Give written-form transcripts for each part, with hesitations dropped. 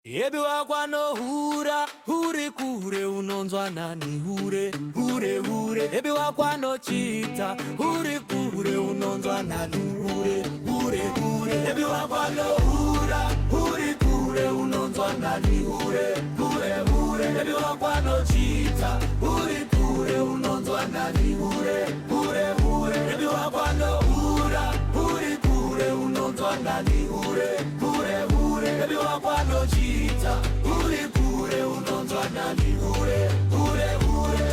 Ebi wakwano hura, hure kure unonzwa nani hure, hure hure. Ebi wakwano chita, hure kure unonzwa nani hure, hure hure. Ebi wakwano hura, hure kure unonzwa nani hure, hure hure. Ebi wakwano chita, hure kure unonzwa nani hure, hure hure. Ebi wakwano hura, hure kure unonzwa nani hure, hure hure. Ebi wakwano chita, hure kure unonzwa nani hure, hure hure.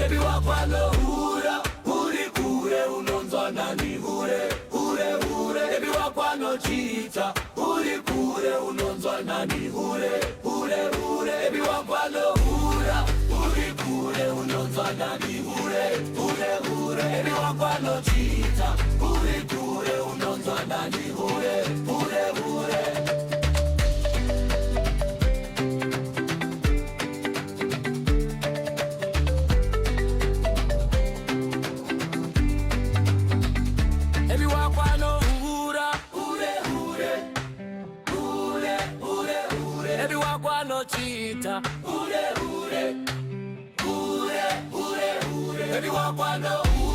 Ebi wakwano hura, hure kure unonzwa nani hure, hure hure. Ebi wakwano chita, hure kure unonzwa nani hure, hure hure. Ebi wakwano hura, hure kure unonzwa nani hure, hure hure. Ebi wakwano chita, hure kure unonzwa nani hure, hure hure. Ebi wakwano hura, hure hure, hure hure hure. Ebi wakwano chita, hure hure, hure hure hure. Ebi wakwano hura.